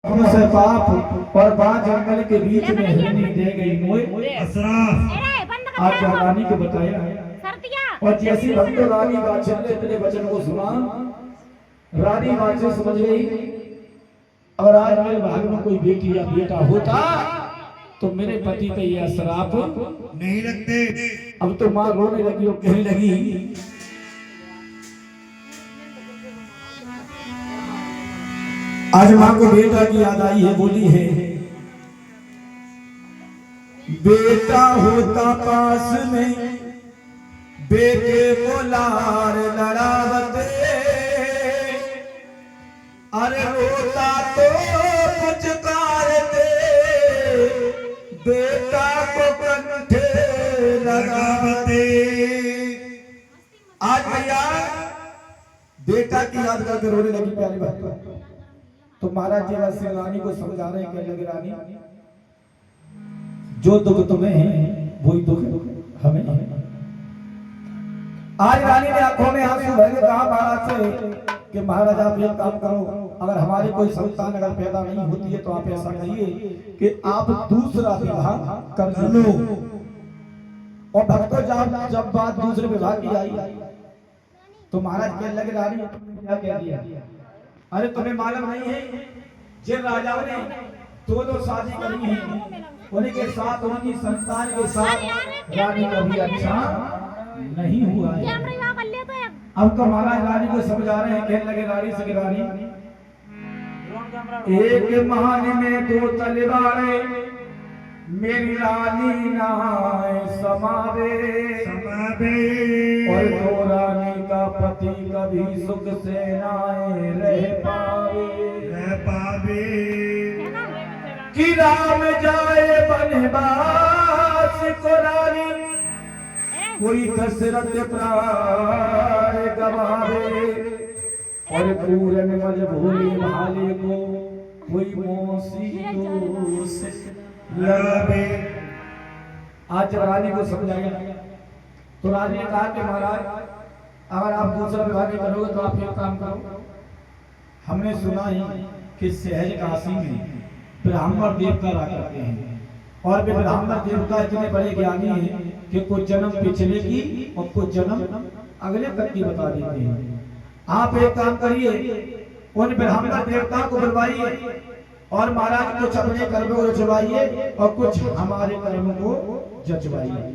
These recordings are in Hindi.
से पाप और बाण जंगल के बीच में हिरनी दे गई मोए आज रानी को बताया है। और जैसी भक्त रानी वात्सल्य इतने वचन को सुना, रानी वात्सल्य समझ गई और आज मेरे भाग में कोई बेटी या बेटा होता तो मेरे पति पे यह श्राप नहीं लगते। अब तो माँ रोने लगी और कहने लगी, आज माँ को बेटा की याद आई है, बोली है बेटा होता पास में बेटे को लार लड़ावते, अरे रोता तो पुचकारते बेटा को कंठे लगावते। आज भैया बेटा की याद करके रोने लगी प्यारी बात। तो महाराज जी श्री रानी को समझा रहे हैं, कहने लगे रानी जो दुख तुम्हें है वही दुख हमें है। आज रानी ने आंखों में आंसू भर के कहा महाराज से कि महाराज आप एक काम करो, अगर हमारी कोई संतान अगर पैदा नहीं होती है तो आप ऐसा कहिए कि आप दूसरा विवाह कर लो। और भक्तों जब बात दूसरे विवाह की आई तो महाराज कहने लगे रानी क्या कह दिया, अरे तुम्हें मालूम नहीं है जिन राजाओं ने दो शादी करी है उन्हीं के साथ उनकी संतान के साथ रानी का भी अच्छा नहीं हुआ है। अब तो महाराज रानी को समझा रहे हैं, कहने लगे रानी से रानी एक महान में दो तलवारें मेरी रानी नाए समावे और दो रानी का पति कभी सुख से नाए रह पावे कि राम जाए बनवास को रानी कोई दशरथ प्राण गवावे और पूरन मजबूरी भाले को कोई मौसी दोष लगावे। आज जब रानी को समझाया तो रानी ने कहा कि महाराज अगर आप दूसरा विवाह नहीं करोगे तो आप एक काम करो, हमने सुना है कि सहज काशी में ब्राह्मण देवता रहा करते हैं और वे ब्राह्मण देवता इतने बड़े ज्ञानी हैं कि कुछ जन्म पिछले की और कुछ जन्म अगले तक की बता देते हैं। आप एक काम करिए, उन ब्राह्मण देवता को बुलवाइए और महाराज कुछ अपने कर्म को रचवाइए और कुछ हमारे कर्म को जचवाइए।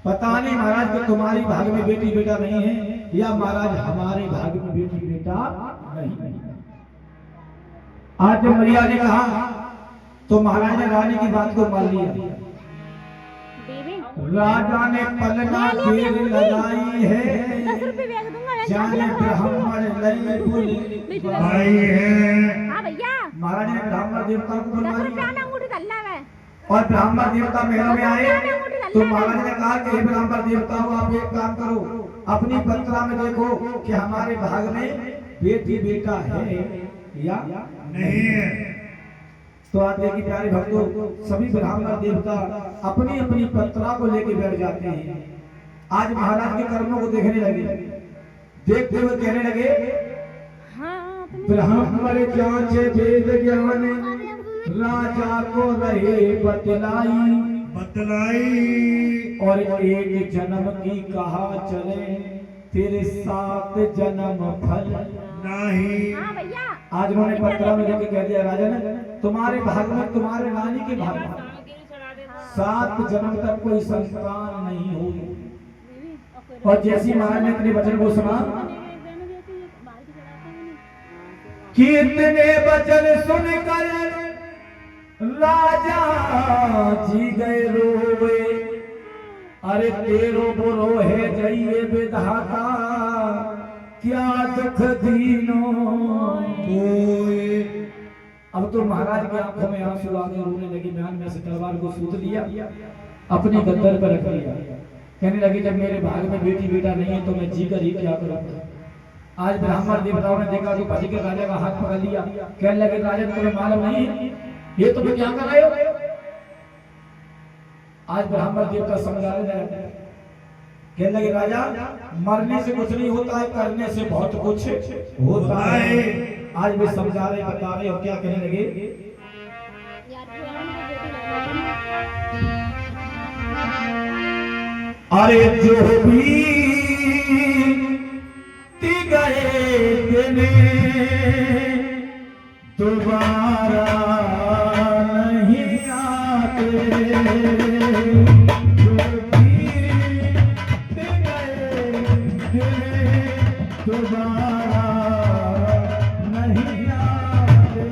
पता नहीं महाराज कि तुम्हारी भाग में बेटी बेटा नहीं है या महाराज हमारे भाग में बेटी बेटा नहीं है। आज जब मैया ने कहा तो महाराज ने रानी की बात को मान लिया। राजा ने पलना देर लगाई है जाने ब्राह्मण लई भाई है। महाराज ने ब्राह्मण देवता को बुलवाया और ब्राह्मण देवता महल में आए तो महाराज ने कहा कि हे ब्राह्मण देवता हो आप एक काम करो, अपनी पत्रा में देखो कि हमारे भाग में बेटी बेटा है या नहीं है। तो आज देखिए प्यारे भक्तों सभी ब्राह्मण देवता अपनी अपनी पत्रा को लेके बैठ जाते हैं। आज महाराज के कर्मों को देखने लगे, देखते हुए कहने लगे ब्राह्मण जांचे वेद ज्ञान राजा को रहे बतलाई और एक जन्म की कहा चले फिर 7 जन्म फल नहीं। आज उन्होंने पत्रा में देख कह दिया राजा ने तुम्हारे भाग में तुम्हारे रानी के भाग में 7 जन्म तक कोई संतान नहीं होगी। और जैसी महाराज ने अपने वचन को सुना कितने वचन सुनकर राजा जी गए रोवे, अरे तेरो बुरो है जाइए विधाता क्या दुख दीनो कोई। अब तो महाराज की आंखों में आंसू आ गए, रोने लगी। म्यान में से तलवार को सूत लिया, अपने गद्दर पर रख लिया, कहने लगे जब मेरे भाग में बेटी बेटा नहीं है तो मैं जी कर ही क्या करूंगा। आज ब्राह्मण देवताओं ने देखा तो भज के राजा का हाथ पकड़ लिया, कहने लगे राजा तुम्हें मालूम नहीं ये तुम्हें क्या कर रहे हो। आज ब्राह्मण देवता समझा रहे, कहने लगे राजा मरने से कुछ नहीं होता है, करने से बहुत कुछ होता है। आज वे समझा रहे बता रहे और क्या कहने लगे। अरे जो भी गए दोबारा नहीं आते, जो भी गए दोबारा नहीं आते।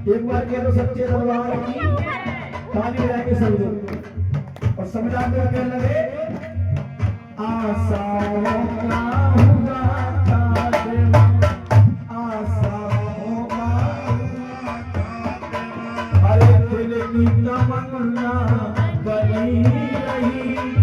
एक बार कह दो सच्चे दरबार की ताली बजा के समझो और समझाते हुए कहने लगे आशाओं का होगा खात्मा, आशाओं का होगा खात्मा। अरे दिल की तमन्ना बनी रही